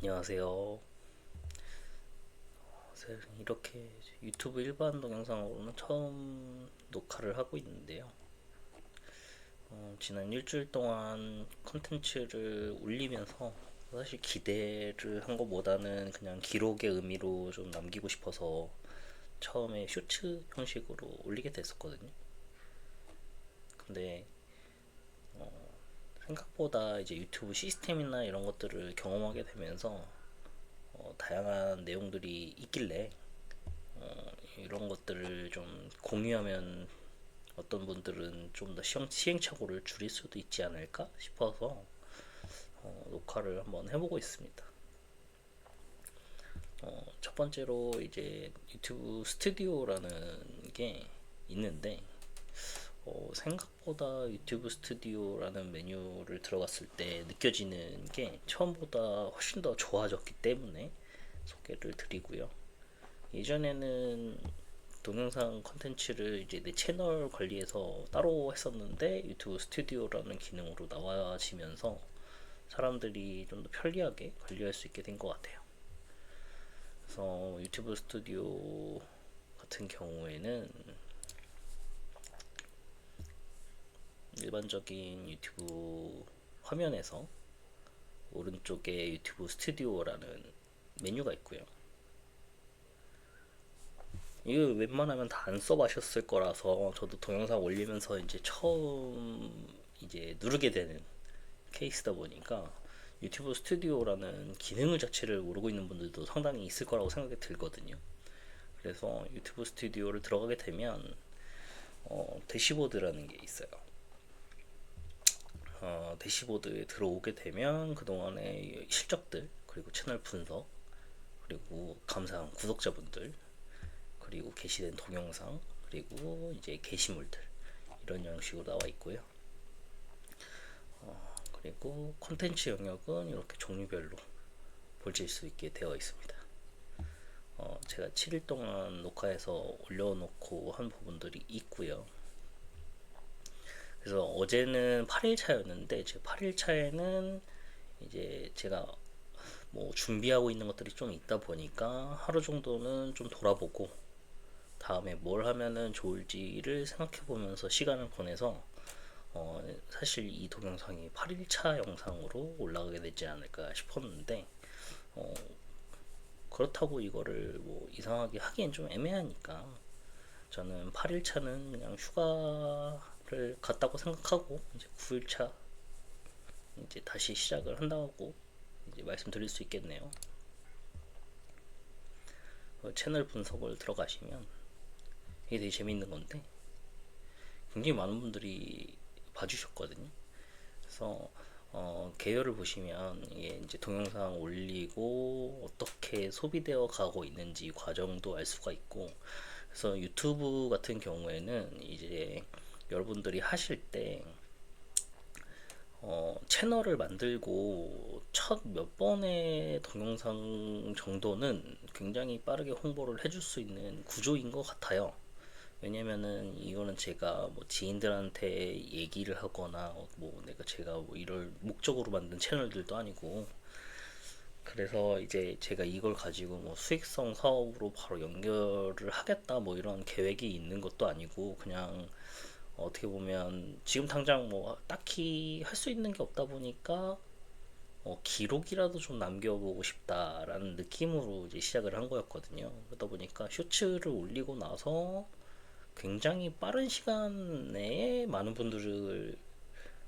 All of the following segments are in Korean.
안녕하세요. 이렇게 유튜브 일반 동영상으로는 처음 녹화를 하고 있는데요. 지난 일주일 동안 컨텐츠를 올리면서 사실 기대를 한 것보다는 그냥 기록의 의미로 좀 남기고 싶어서 처음에 쇼츠 형식으로 올리게 됐었거든요. 근데 생각보다 이제 유튜브 시스템이나 이런 것들을 경험하게 되면서 다양한 내용들이 있길래 이런 것들을 좀 공유하면 어떤 분들은 좀 더 시행착오를 줄일 수도 있지 않을까 싶어서 녹화를 한번 해보고 있습니다. 첫 번째로 이제 유튜브 스튜디오라는 게 있는데 생각보다 유튜브 스튜디오라는 메뉴를 들어갔을 때 느껴지는 게 처음보다 훨씬 더 좋아졌기 때문에 소개를 드리고요. 예전에는 동영상 컨텐츠를 이제 내 채널 관리해서 따로 했었는데 유튜브 스튜디오라는 기능으로 나와지면서 사람들이 좀 더 편리하게 관리할 수 있게 된 것 같아요. 그래서 유튜브 스튜디오 같은 경우에는 일반적인 유튜브 화면에서 오른쪽에 유튜브 스튜디오라는 메뉴가 있고요. 이거 웬만하면 다 안 써보셨을 거라서 저도 동영상 올리면서 이제 처음 이제 누르게 되는 케이스다 보니까 유튜브 스튜디오라는 기능 자체를 모르고 있는 분들도 상당히 있을 거라고 생각이 들거든요. 그래서 유튜브 스튜디오를 들어가게 되면 대시보드라는 게 있어요. 대시보드에 들어오게 되면 그동안의 실적들, 그리고 채널 분석, 그리고 감사한 구독자분들, 그리고 게시된 동영상, 그리고 이제 게시물들, 이런 형식으로 나와 있고요. 그리고 콘텐츠 영역은 이렇게 종류별로 보실 수 있게 되어 있습니다. 제가 7일 동안 녹화해서 올려놓고 한 부분들이 있고요. 그래서 어제는 8일 차였는데 제 8일 차에는 이제 제가 뭐 준비하고 있는 것들이 좀 있다 보니까 하루 정도는 좀 돌아보고 다음에 뭘 하면은 좋을지를 생각해 보면서 시간을 보내서 사실 이 동영상이 8일차 영상으로 올라가게 되지 않을까 싶었는데 어, 그렇다고 이거를 뭐 이상하게 하기엔 좀 애매하니까 저는 8일차는 그냥 휴가를 갔다고 생각하고 이제 9일차 이제 다시 시작을 한다고 이제 말씀드릴 수 있겠네요. 채널 분석을 들어가시면 이게 되게 재밌는 건데 굉장히 많은 분들이 봐주셨거든요. 그래서 개요를 보시면 이게 이제 동영상 올리고 어떻게 소비되어 가고 있는지 과정도 알 수가 있고, 그래서 유튜브 같은 경우에는 이제 여러분들이 하실 때 채널을 만들고 첫 몇 번의 동영상 정도는 굉장히 빠르게 홍보를 해줄 수 있는 구조인 것 같아요. 왜냐면은 이거는 제가 뭐 지인들한테 얘기를 하거나 뭐 제가 뭐 이럴 목적으로 만든 채널들도 아니고, 그래서 이제 제가 이걸 가지고 뭐 수익성 사업으로 바로 연결을 하겠다 뭐 이런 계획이 있는 것도 아니고, 그냥 어떻게 보면 지금 당장 뭐 딱히 할 수 있는 게 없다 보니까 기록이라도 좀 남겨보고 싶다라는 느낌으로 이제 시작을 한 거였거든요. 그러다 보니까 쇼츠를 올리고 나서 굉장히 빠른 시간 내에 많은 분들을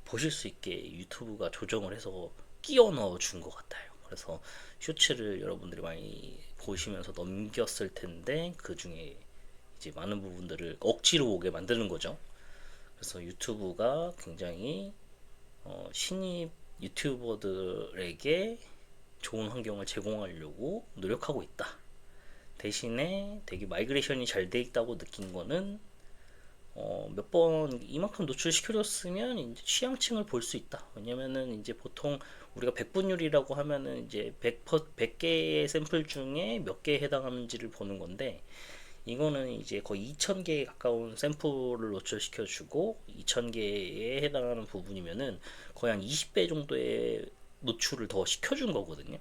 보실 수 있게 유튜브가 조정을 해서 끼워 넣어 준 것 같아요. 그래서 쇼츠를 여러분들이 많이 보시면서 넘겼을 텐데 그 중에 이제 많은 부분들을 억지로 오게 만드는 거죠. 그래서 유튜브가 굉장히 신입 유튜버들에게 좋은 환경을 제공하려고 노력하고 있다. 대신에 되게 마이그레이션이 잘 돼 있다고 느낀 거는 몇 번 이만큼 노출시켜줬으면 이제 취향층을 볼 수 있다. 왜냐면은 이제 보통 우리가 백분율이라고 하면은 이제 100개의 샘플 중에 몇 개에 해당하는지를 보는 건데, 이거는 이제 거의 2000개에 가까운 샘플을 노출시켜주고 2000개에 해당하는 부분이면은 거의 한 20배 정도의 노출을 더 시켜준 거거든요.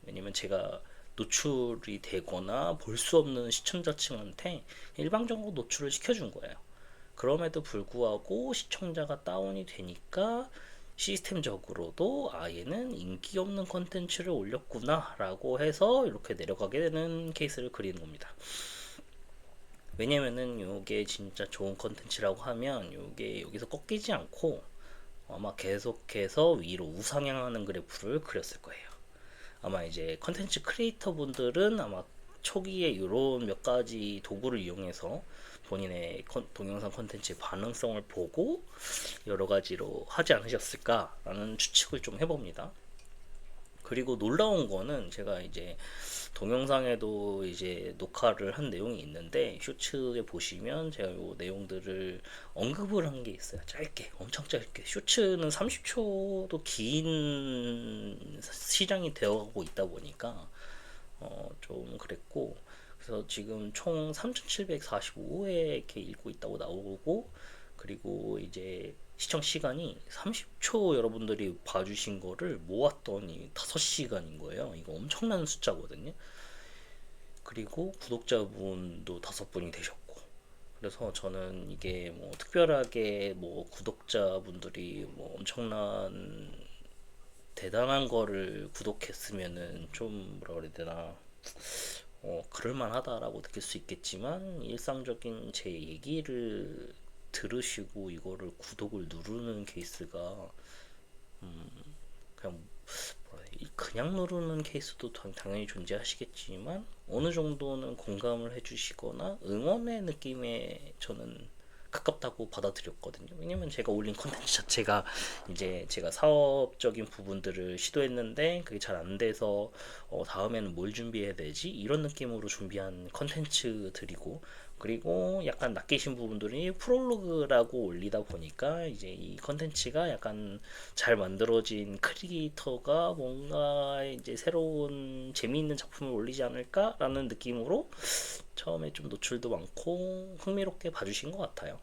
왜냐면 제가 노출이 되거나 볼 수 없는 시청자층한테 일방적으로 노출을 시켜준 거예요. 그럼에도 불구하고 시청자가 다운이 되니까 시스템적으로도 얘는 인기 없는 컨텐츠를 올렸구나 라고 해서 이렇게 내려가게 되는 케이스를 그리는 겁니다. 왜냐면은 요게 진짜 좋은 컨텐츠라고 하면 요게 여기서 꺾이지 않고 아마 계속해서 위로 우상향하는 그래프를 그렸을 거예요. 아마 이제 컨텐츠 크리에이터 분들은 아마 초기에 이런 몇 가지 도구를 이용해서 본인의 동영상 컨텐츠의 반응성을 보고 여러 가지로 하지 않으셨을까라는 추측을 좀 해봅니다. 그리고 놀라운 거는 제가 이제 동영상에도 이제 녹화를 한 내용이 있는데 쇼츠에 보시면 제가 요 내용들을 언급을 한 게 있어요. 짧게, 엄청 짧게. 쇼츠는 30초도 긴 시장이 되어가고 있다 보니까 좀 그랬고, 그래서 지금 총 3,745회 이렇게 읽고 있다고 나오고, 그리고 이제 시청 시간이 30초 여러분들이 봐주신 거를 모았더니 5시간인 거예요. 이거 엄청난 숫자거든요. 그리고 구독자분도 5분이 되셨고, 그래서 저는 이게 뭐 특별하게 뭐 구독자분들이 뭐 엄청난 대단한 거를 구독했으면은 좀 뭐라 그래야 되나, 그럴만하다라고 느낄 수 있겠지만 일상적인 제 얘기를 들으시고 이거를 구독을 누르는 케이스가 그냥 그냥 누르는 케이스도 당연히 존재하시겠지만 어느 정도는 공감을 해주시거나 응원의 느낌에 저는 가깝다고 받아들였거든요. 왜냐면 제가 올린 컨텐츠 자체가 이제 제가 사업적인 부분들을 시도했는데 그게 잘 안 돼서 다음에는 뭘 준비해야 되지? 이런 느낌으로 준비한 컨텐츠들이고, 그리고 약간 낚이신 부분들이 프롤로그라고 올리다 보니까 이제 이 컨텐츠가 약간 잘 만들어진 크리에이터가 뭔가 이제 새로운 재미있는 작품을 올리지 않을까라는 느낌으로 처음에 좀 노출도 많고 흥미롭게 봐주신 것 같아요.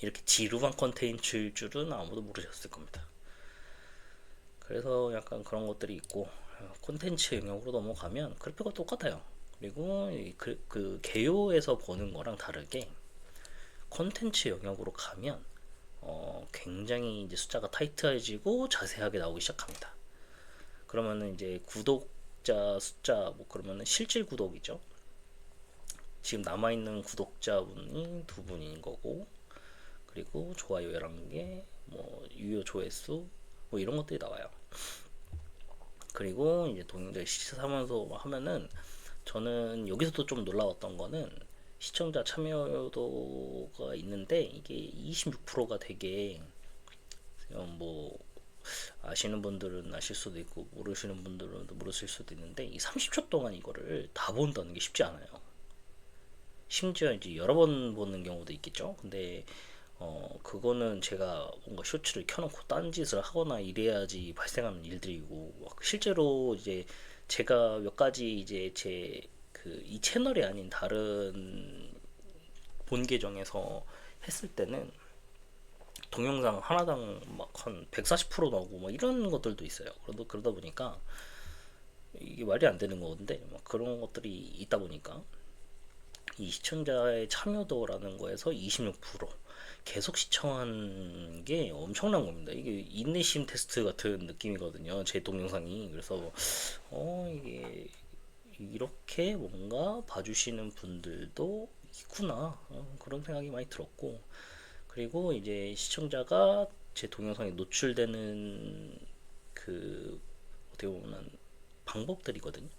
이렇게 지루한 컨텐츠일 줄은 아무도 모르셨을 겁니다. 그래서 약간 그런 것들이 있고, 콘텐츠 영역으로 넘어가면 그래픽가 똑같아요. 그리고 그 개요에서 보는 거랑 다르게 콘텐츠 영역으로 가면 굉장히 이제 숫자가 타이트해지고 자세하게 나오기 시작합니다. 그러면은 이제 구독자 숫자 뭐 그러면은 실질 구독이죠. 지금 남아있는 구독자분이 2분인 거고, 그리고 좋아요 11개, 뭐 유효 조회수 뭐 이런 것들이 나와요. 그리고 이제 동영상 시청하면서 하면은 저는 여기서도 좀 놀라웠던 거는 시청자 참여도가 있는데 이게 26%가 되게 뭐 아시는 분들은 아실 수도 있고 모르시는 분들은 모르실 수도 있는데 이 30초 동안 이거를 다 본다는 게 쉽지 않아요. 심지어 이제 여러 번 보는 경우도 있겠죠. 근데 그거는 제가 뭔가 쇼츠를 켜놓고 딴짓을 하거나 이래야지 발생하는 일들이고, 실제로 이제 제가 몇 가지 이제 제 그 이 채널이 아닌 다른 본 계정에서 했을 때는 동영상 하나당 막 한 140% 나오고 뭐 이런 것들도 있어요. 그러다 보니까 이게 말이 안 되는 건데 막 그런 것들이 있다 보니까 이 시청자의 참여도라는 거에서 26% 계속 시청한 게 엄청난 겁니다. 이게 인내심 테스트 같은 느낌이거든요. 제 동영상이. 그래서 이게 이렇게 뭔가 봐주시는 분들도 있구나, 그런 생각이 많이 들었고, 그리고 이제 시청자가 제 동영상에 노출되는 그 어떻게 보면 방법들이거든요.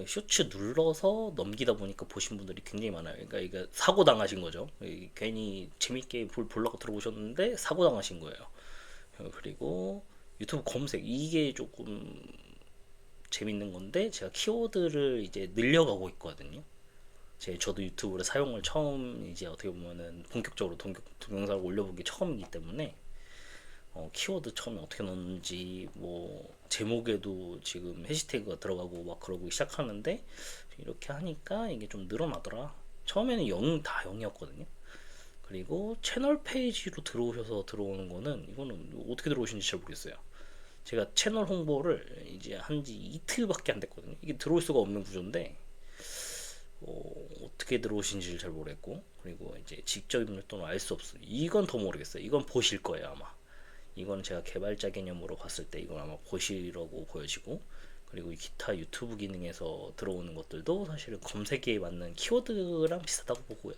쇼츠 눌러서 넘기다 보니까 보신 분들이 굉장히 많아요. 그러니까 이게 사고 당하신 거죠. 괜히 재밌게 보려고 들어오셨는데 사고 당하신 거예요. 그리고 유튜브 검색, 이게 조금 재밌는 건데 제가 키워드를 이제 늘려가고 있거든요. 저도 유튜브를 사용을 처음 이제 어떻게 보면은 본격적으로 동영상을 올려본 게 처음이기 때문에 키워드 처음에 어떻게 넣는지 뭐 제목에도 지금 해시태그가 들어가고 막 그러고 시작하는데 이렇게 하니까 이게 좀 늘어나더라. 처음에는 0, 다 0이었거든요. 그리고 채널 페이지로 들어오셔서 들어오는 거는 이거는 어떻게 들어오시는지 잘 모르겠어요. 제가 채널 홍보를 이제 한지 이틀밖에 안 됐거든요. 이게 들어올 수가 없는 구조인데 어떻게 들어오신지를 잘 모르겠고, 그리고 이제 직접 입력 또는 알 수 없어요. 이건 더 모르겠어요. 이건 보실 거예요 아마. 이건 제가 개발자 개념으로 봤을 때 이건 아마 보시라고 보여지고, 그리고 이 기타 유튜브 기능에서 들어오는 것들도 사실은 검색에 맞는 키워드랑 비슷하다고 보고요.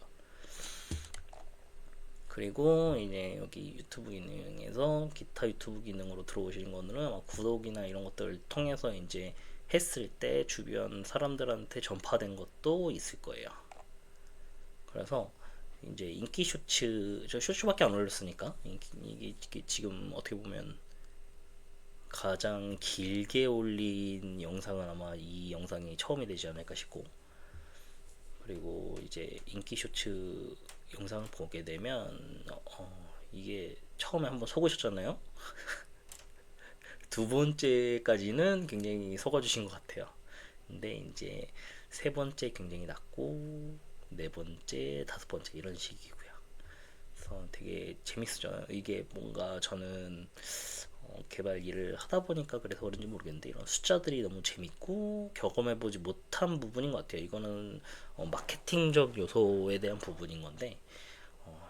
그리고 이제 여기 유튜브 기능에서 기타 유튜브 기능으로 들어오시는 거는 아마 구독이나 이런 것들을 통해서 이제 했을 때 주변 사람들한테 전파된 것도 있을 거예요. 그래서 이제 인기 쇼츠, 저 쇼츠밖에 안 올렸으니까 이게 지금 어떻게 보면 가장 길게 올린 영상은 아마 이 영상이 처음이 되지 않을까 싶고, 그리고 이제 인기 쇼츠 영상을 보게 되면 이게 처음에 한번 속으셨잖아요. 두 번째까지는 굉장히 속아주신 것 같아요. 근데 이제 세 번째 굉장히 낮고, 네 번째, 다섯 번째 이런 식이고요. 그래서 되게 재밌었죠. 이게 뭔가 저는 개발 일을 하다 보니까 그래서 그런지 모르겠는데 이런 숫자들이 너무 재밌고 경험해보지 못한 부분인 것 같아요. 이거는 마케팅적 요소에 대한 부분인 건데,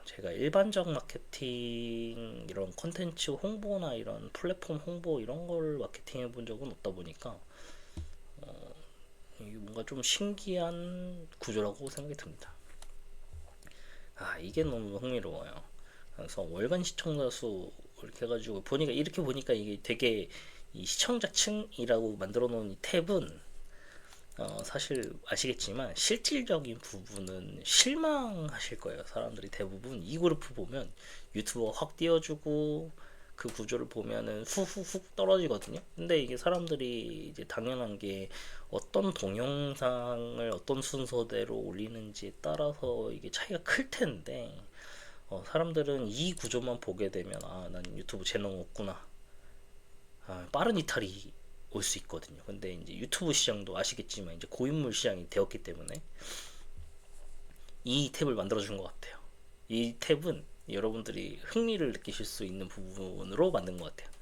제가 일반적 마케팅 이런 콘텐츠 홍보나 이런 플랫폼 홍보 이런 걸 마케팅 해본 적은 없다 보니까 이게 뭔가 좀 신기한 구조라고 생각이 듭니다. 이게 너무 흥미로워요. 그래서 월간 시청자 수 이렇게 해가지고 보니까, 이렇게 보니까 이게 되게 이 시청자층이라고 만들어 놓은 이 탭은 사실 아시겠지만 실질적인 부분은 실망하실 거예요. 사람들이 대부분 이 그룹 보면 유튜버가 확 띄워주고 그 구조를 보면은 후후훅 떨어지거든요. 근데 이게 사람들이 이제 당연한 게 어떤 동영상을 어떤 순서대로 올리는지에 따라서 이게 차이가 클 텐데, 사람들은 이 구조만 보게 되면 난 유튜브 재능 없구나, 빠른 이탈이 올 수 있거든요. 근데 이제 유튜브 시장도 아시겠지만 이제 고인물 시장이 되었기 때문에 이 탭을 만들어 준 것 같아요. 이 탭은 여러분들이 흥미를 느끼실 수 있는 부분으로 만든 것 같아요.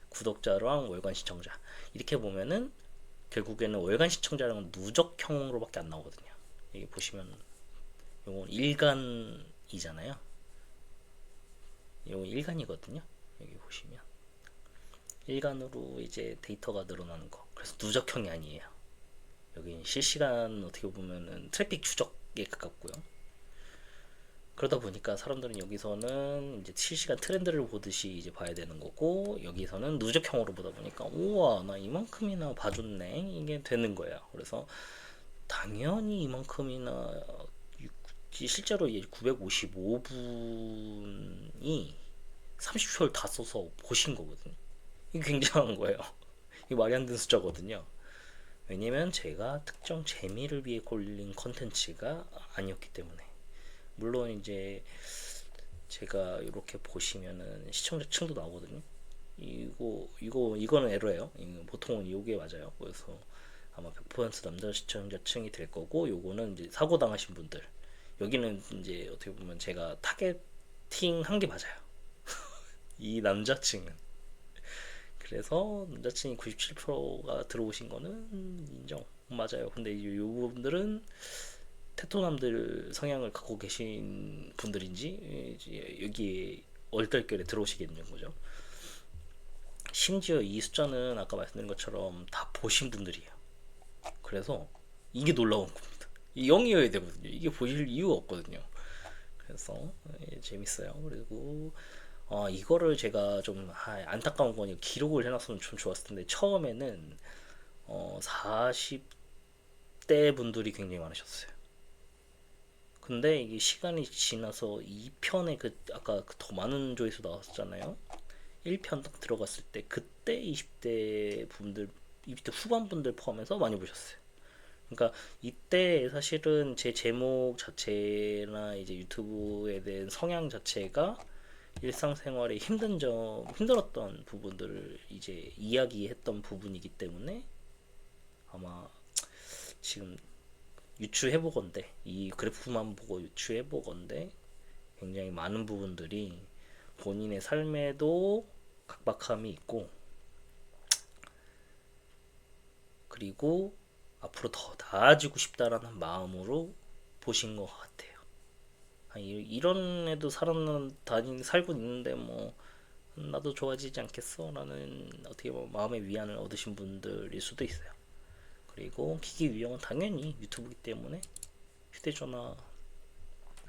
구독자랑 월간 시청자 이렇게 보면은 결국에는 월간 시청자랑은 누적형으로밖에 안 나오거든요. 여기 보시면 이건 일간이잖아요. 이건 일간이거든요. 여기 보시면 일간으로 이제 데이터가 늘어나는 거. 그래서 누적형이 아니에요. 여기 실시간 어떻게 보면은 트래픽 추적에 가깝고요. 그러다 보니까 사람들은 여기서는 이제 실시간 트렌드를 보듯이 이제 봐야 되는 거고, 여기서는 누적형으로 보다 보니까 우와 나 이만큼이나 봐줬네 이게 되는 거예요. 그래서 당연히 이만큼이나 실제로 955분이 30초를 다 써서 보신 거거든요. 이게 굉장한 거예요. 이게 말이 안 되는 숫자거든요. 왜냐면 제가 특정 재미를 위해 골린 컨텐츠가 아니었기 때문에. 물론 이제 제가 이렇게 보시면은 시청자층도 나오거든요. 이거는 에러예요. 보통은 이게 맞아요. 그래서 아마 100% 남자 시청자층이 될 거고, 요거는 이제 사고 당하신 분들. 여기는 이제 어떻게 보면 제가 타겟팅 한 게 맞아요. 이 남자층은. 그래서 남자층이 97%가 들어오신 거는 인정 맞아요. 근데 이 분들은 테토남들 성향을 갖고 계신 분들인지 여기에 얼떨결에 들어오시겠는 거죠. 심지어 이 숫자는 아까 말씀드린 것처럼 다 보신 분들이에요. 그래서 이게 놀라운 겁니다. 0이어야 되거든요. 이게 보실 이유가 없거든요. 그래서 재밌어요. 그리고 이거를 제가 좀 안타까운 건 기록을 해놨으면 좀 좋았을 텐데, 처음에는 40대 분들이 굉장히 많으셨어요. 근데 이게 시간이 지나서 2편에 아까 더 많은 조회수 나왔잖아요. 1편 딱 들어갔을 때 그때 20대 분들, 20대 후반 분들 포함해서 많이 보셨어요. 그러니까 이때 사실은 제 제목 자체나 이제 유튜브에 대한 성향 자체가 일상생활에 힘들었던 부분들을 이제 이야기했던 부분이기 때문에 아마 지금 유추해보건대, 이 그래프만 보고 유추해보건대 굉장히 많은 부분들이 본인의 삶에도 각박함이 있고, 그리고 앞으로 더 나아지고 싶다라는 마음으로 보신 것 같아요. 이런 애도 살고 있는데 뭐 나도 좋아지지 않겠어? 라는 어떻게 보면 마음의 위안을 얻으신 분들일 수도 있어요. 그리고 기기 유형은 당연히 유튜브이기 때문에 휴대전화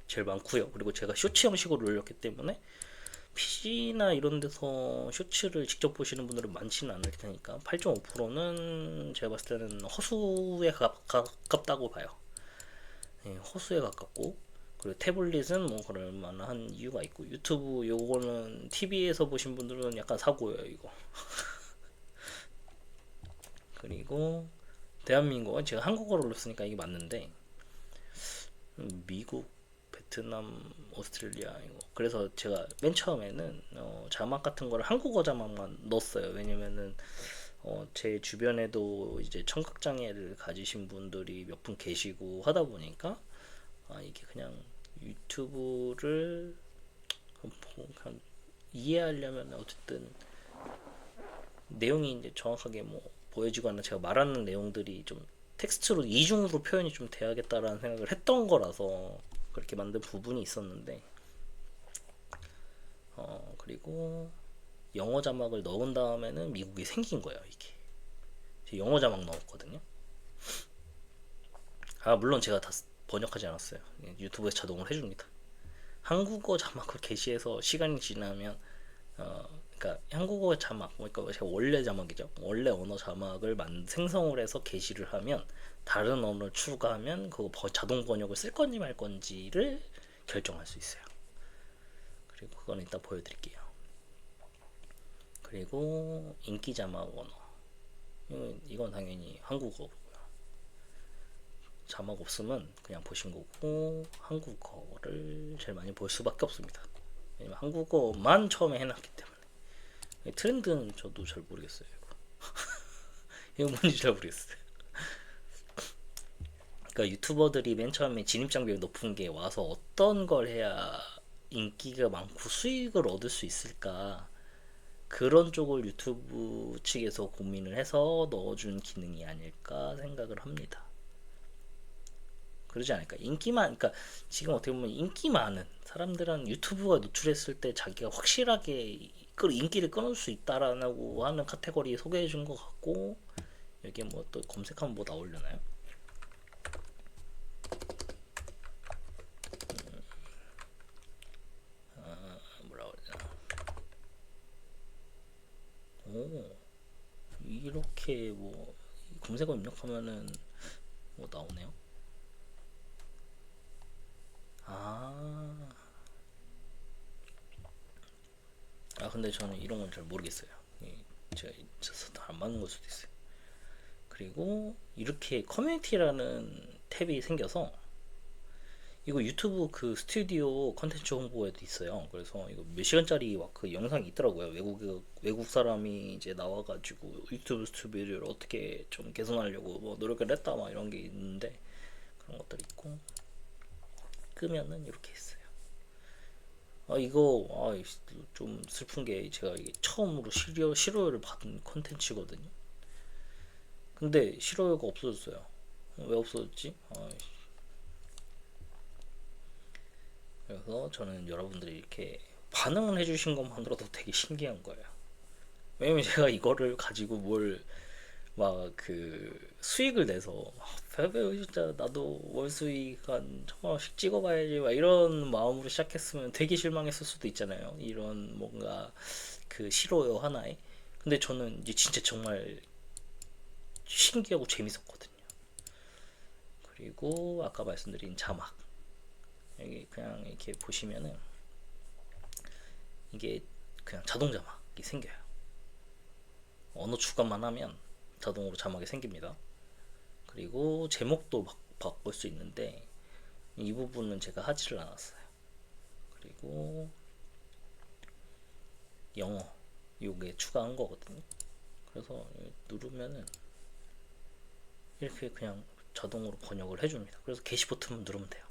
제일 많고요. 그리고 제가 쇼츠 형식으로 올렸기 때문에 PC나 이런 데서 쇼츠를 직접 보시는 분들은 많지는 않을 테니까 8.5%는 제가 봤을 때는 허수에 가깝다고 봐요. 네, 허수에 가깝고, 그리고 태블릿은 뭐 그럴 만한 이유가 있고, 유튜브 요거는 TV에서 보신 분들은 약간 사고예요 이거. 그리고 대한민국은 제가 한국어로 썼으니까 이게 맞는데, 미국, 베트남, 오스트레일리아 이거. 그래서 제가 맨 처음에는 자막 같은 거를 한국어 자막만 넣었어요. 왜냐면은 제 주변에도 이제 청각 장애를 가지신 분들이 몇 분 계시고 하다 보니까 이게 그냥 유튜브를 그냥 이해하려면 어쨌든 내용이 이제 정확하게 뭐 보여지거나 제가 말하는 내용들이 좀 텍스트로 이중으로 표현이 좀 돼야겠다라는 생각을 했던 거라서 그렇게 만든 부분이 있었는데, 그리고 영어 자막을 넣은 다음에는 미국이 생긴 거예요. 이게 제가 영어 자막 넣었거든요. 물론 제가 다 번역하지 않았어요. 유튜브에서 자동으로 해줍니다. 한국어 자막을 게시해서 시간이 지나면 그러니까 한국어 자막, 그러니까 제가 원래 자막이죠. 원래 언어 자막을 생성을 해서 게시를 하면 다른 언어를 추가하면 그거 자동 번역을 쓸 건지 말 건지를 결정할 수 있어요. 그리고 그건 이따 보여드릴게요. 그리고 인기 자막 언어, 이건 당연히 한국어고요. 자막 없으면 그냥 보신 거고 한국어를 제일 많이 볼 수밖에 없습니다. 왜냐면 한국어만 처음에 해놨기 때문에. 트렌드는 저도 잘 모르겠어요. 이거 뭔지 잘 모르겠어요. 그러니까 유튜버들이 맨 처음에 진입 장벽이 높은 게 와서 어떤 걸 해야 인기가 많고 수익을 얻을 수 있을까, 그런 쪽을 유튜브 측에서 고민을 해서 넣어준 기능이 아닐까 생각을 합니다. 그러지 않을까. 그러니까 지금 어떻게 보면 인기 많은 사람들은 유튜브가 노출했을 때 자기가 확실하게 인기를 끊을 수 있다라고 하는 카테고리에 소개해 준 것 같고, 여기에 뭐 또 검색하면 뭐 나오려나요? 뭐라 그러냐. 오, 이렇게 뭐 검색어 입력하면은 뭐 나오네요. 아, 근데 저는 이런 건 잘 모르겠어요. 제가 있어서 안 맞는 걸 수도 있어요. 그리고 이렇게 커뮤니티라는 탭이 생겨서 이거 유튜브 그 스튜디오 컨텐츠 홍보에도 있어요. 그래서 이거 몇 시간짜리 막 그 영상이 있더라고요. 외국 사람이 이제 나와가지고 유튜브 스튜디오를 어떻게 좀 개선하려고 뭐 노력을 했다 막 이런 게 있는데, 그런 것들 있고, 끄면은 이렇게 있어요. 이거 좀 슬픈 게 제가 이게 처음으로 실효를 받은 컨텐츠거든요. 근데 실효가 없어졌어요. 왜 없어졌지? 그래서 저는 여러분들이 이렇게 반응을 해주신 것만으로도 되게 신기한 거예요. 왜냐면 제가 이거를 가지고 뭘 막 그 수익을 내서 진짜 나도 월 수익 한 1,000만 원씩 찍어봐야지 막 이런 마음으로 시작했으면 되게 실망했을 수도 있잖아요. 이런 뭔가 그 실효요 하나에. 근데 저는 이제 진짜 정말 신기하고 재밌었거든요. 그리고 아까 말씀드린 자막, 여기 그냥 이렇게 보시면은 이게 그냥 자동 자막이 생겨요. 언어 추가만 하면 자동으로 자막이 생깁니다. 그리고 제목도 막 바꿀 수 있는데 이 부분은 제가 하지를 않았어요. 그리고 영어 요게 추가한 거거든요. 그래서 누르면은 이렇게 그냥 자동으로 번역을 해줍니다. 그래서 게시 버튼 누르면 돼요.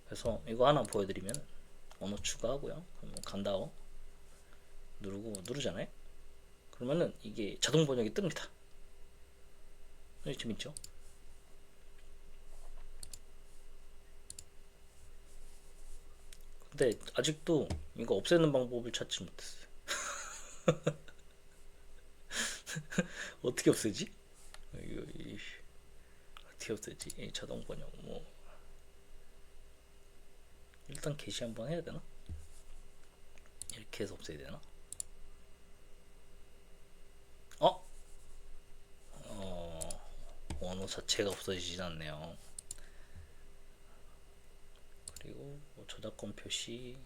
그래서 이거 하나 보여드리면 언어 추가하고요. 간다어 누르잖아요. 그러면은 이게 자동 번역이 뜹니다. 재밌죠? 근데 아직도 이거 없애는 방법을 찾지 못했어요. 어떻게 없애지? 이거 어떻게 없애지? 이 자동 번역 뭐 일단 게시 한번 해야 되나? 이렇게 해서 없애야 되나? 어? 어, 언어 자체가 없어지진 않네요. 그리고 뭐 저작권 표시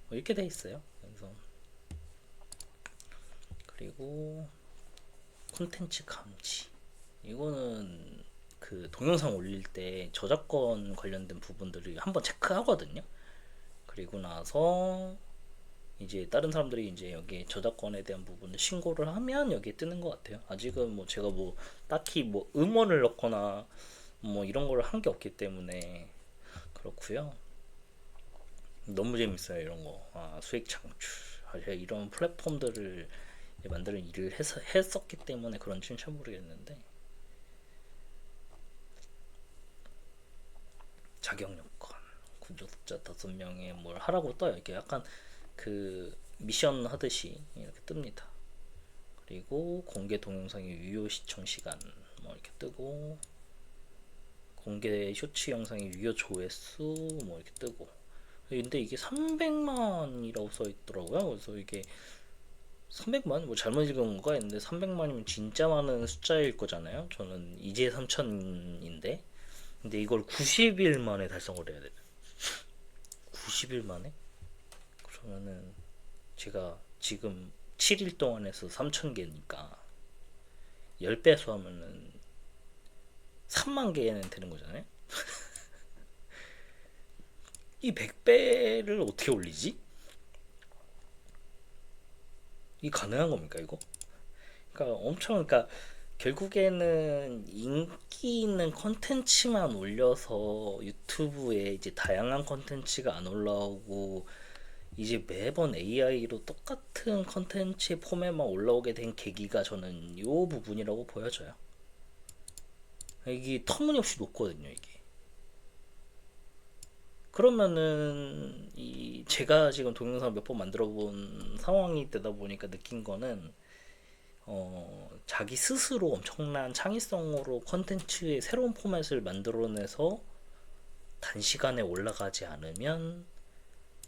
뭐 이렇게 돼 있어요. 그래서 그리고 콘텐츠 감지 이거는 그 동영상 올릴 때 저작권 관련된 부분들을 한번 체크하거든요. 그리고 나서 이제 다른 사람들이 이제 여기 저작권에 대한 부분을 신고를 하면 여기에 뜨는 것 같아요. 아직은 뭐 제가 뭐 딱히 뭐 음원을 넣거나 뭐 이런 걸 한 게 없기 때문에 그렇고요. 너무 재밌어요 이런 거. 수익 창출. 제가 이런 플랫폼들을 만드는 일을 했었기 때문에 그런지는 잘 모르겠는데 자격 요건 구독자 5명에 뭘 하라고 떠요. 이게 약간 그 미션 하듯이 이렇게 뜹니다. 그리고 공개 동영상의 유효 시청 시간 뭐 이렇게 뜨고 공개 쇼츠 영상의 유효 조회수 뭐 이렇게 뜨고 근데 이게 300만이라고 써 있더라고요. 그래서 이게 300만 뭐 잘못 읽은 건가 했는데 300만이면 진짜 많은 숫자일 거잖아요. 저는 이제 3천인데 근데 이걸 90일 만에 달성을 해야 돼. 90일 만에? 그러면은 제가 지금 7일 동안 해서 3,000개니까 10배수 하면은 3만 개는 되는 거잖아요. 이 100배를 어떻게 올리지? 이 가능한 겁니까 이거? 그러니까 엄청 그러니까 결국에는 인기 있는 컨텐츠만 올려서 유튜브에 이제 다양한 컨텐츠가 안 올라오고 이제 매번 AI로 똑같은 컨텐츠의 폼에만 올라오게 된 계기가 저는 이 부분이라고 보여져요. 이게 터무니없이 높거든요 이게. 그러면은 이 제가 지금 동영상 몇 번 만들어 본 상황이 되다 보니까 느낀 거는 자기 스스로 엄청난 창의성으로 컨텐츠의 새로운 포맷을 만들어내서 단시간에 올라가지 않으면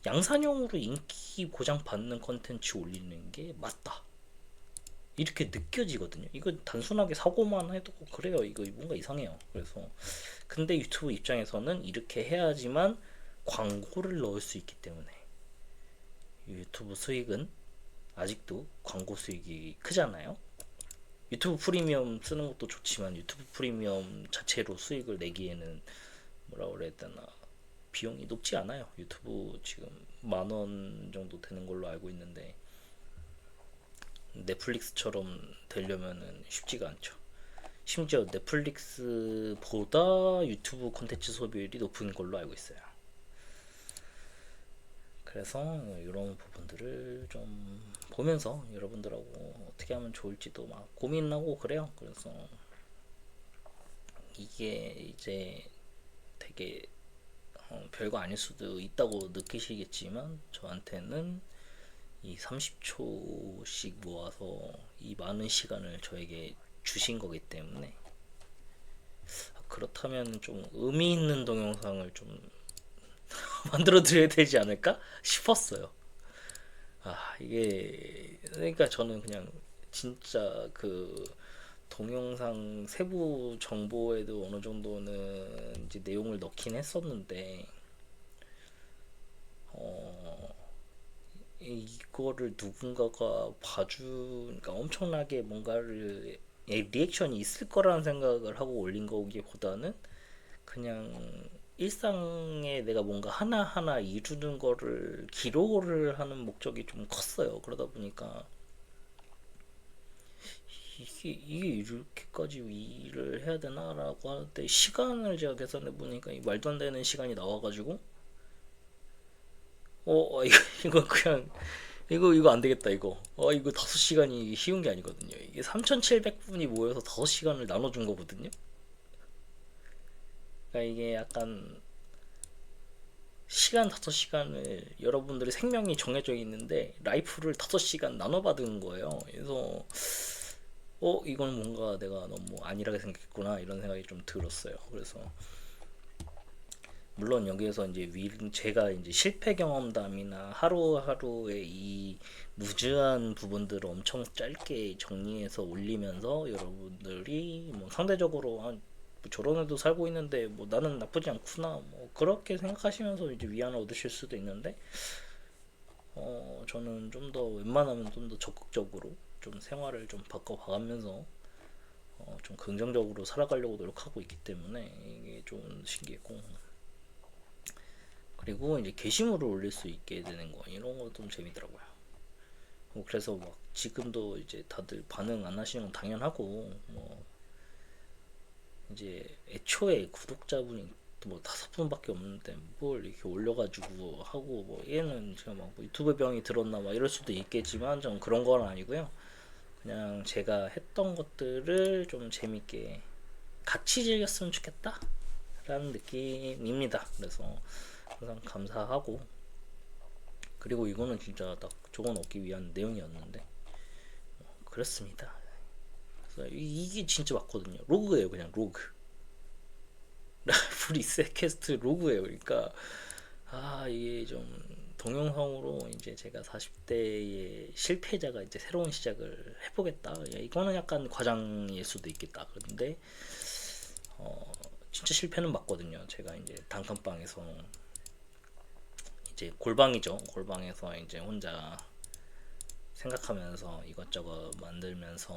양산형으로 인기 보장받는 컨텐츠 올리는 게 맞다. 이렇게 느껴지거든요. 이거 단순하게 사고만 해도 그래요. 이거 뭔가 이상해요. 그래서 근데 유튜브 입장에서는 이렇게 해야지만 광고를 넣을 수 있기 때문에 유튜브 수익은 아직도 광고 수익이 크잖아요. 유튜브 프리미엄 쓰는 것도 좋지만 유튜브 프리미엄 자체로 수익을 내기에는 뭐라 그래야 되나 비용이 높지 않아요. 유튜브 지금 10,000원 정도 되는 걸로 알고 있는데 넷플릭스처럼 되려면은 쉽지가 않죠. 심지어 넷플릭스보다 유튜브 콘텐츠 소비율이 높은 걸로 알고 있어요. 그래서 이런 부분들을 좀 보면서 여러분들하고 어떻게 하면 좋을지도 막 고민하고 그래요. 그래서 이게 이제 되게 별거 아닐 수도 있다고 느끼시겠지만 저한테는 이 30초씩 모아서 이 많은 시간을 저에게 주신 거기 때문에 그렇다면 좀 의미 있는 동영상을 좀 만들어 드려야 되지 않을까 싶었어요. 이게 그러니까 저는 그냥 진짜 그 동영상 세부 정보에도 어느 정도는 이제 내용을 넣긴 했었는데 어 이거를 누군가가 그러니까 엄청나게 뭔가를 리액션이 있을 거라는 생각을 하고 올린 거기보다는 그냥 일상에 내가 뭔가 하나하나 이루는 거를 기록을 하는 목적이 좀 컸어요. 그러다 보니까 이게 이렇게까지 일을 해야 되나라고 할 때 시간을 제가 계산해 보니까 말도 안 되는 시간이 나와가지고 이거 그냥 이거 안 되겠다 이거. 이거 5시간이 쉬운 게 아니거든요. 이게 3,700분이 모여서 5시간을 나눠준 거거든요. 그러니까 이게 약간 시간 5시간을 여러분들의 생명이 정해져 있는데 라이프를 5시간 나눠 받은 거예요. 그래서 이건 뭔가 내가 너무 안일하게 생각했구나 이런 생각이 좀 들었어요. 그래서 물론 여기에서 이제 제가 이제 실패 경험담이나 하루하루의 이 무즈한 부분들을 엄청 짧게 정리해서 올리면서 여러분들이 뭐 상대적으로 뭐 저런 애도 살고 있는데 뭐 나는 나쁘지 않구나 뭐 그렇게 생각하시면서 이제 위안을 얻으실 수도 있는데 저는 좀 더 웬만하면 좀 더 적극적으로 좀 생활을 좀 바꿔가면서 좀 긍정적으로 살아가려고 노력하고 있기 때문에 이게 좀 신기했고, 그리고 이제 게시물을 올릴 수 있게 되는 거 이런 거 좀 재미더라고요. 그래서 막 지금도 이제 다들 반응 안 하시는 건 당연하고 뭐 이제 애초에 구독자분이 뭐 5분밖에 없는데 뭘 이렇게 올려가지고 하고 뭐 얘는 제가 막뭐 유튜브 병이 들었나 막 이럴 수도 있겠지만 좀 그런 건 아니고요. 그냥 제가 했던 것들을 좀 재밌게 같이 즐겼으면 좋겠다 라는 느낌입니다. 그래서 항상 감사하고, 그리고 이거는 진짜 딱 조건 얻기 위한 내용이었는데 그렇습니다. 그래서 이게 진짜 맞거든요. 로그예요, 그냥 로그. 프리셋 퀘스트 로그예요. 그러니까 이게 좀 동영상으로 이제 제가 40대의 실패자가 이제 새로운 시작을 해보겠다. 이거는 약간 과장일 수도 있겠다. 그런데 진짜 실패는 맞거든요. 제가 이제 단칸방에서 이제 골방이죠. 골방에서 이제 혼자 생각하면서 이것저것 만들면서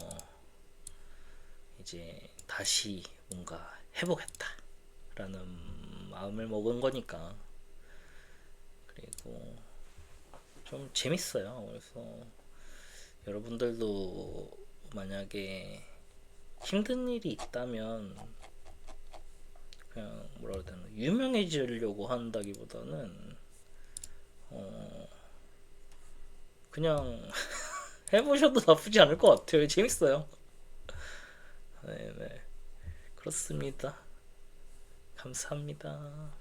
이제 다시 뭔가 해보겠다라는 마음을 먹은 거니까. 그리고 좀 재밌어요. 그래서 여러분들도 만약에 힘든 일이 있다면 그냥 뭐라 해야 되나, 유명해지려고 한다기보다는 그냥 해보셔도 나쁘지 않을 것 같아요. 재밌어요. 네네. 그렇습니다. 감사합니다.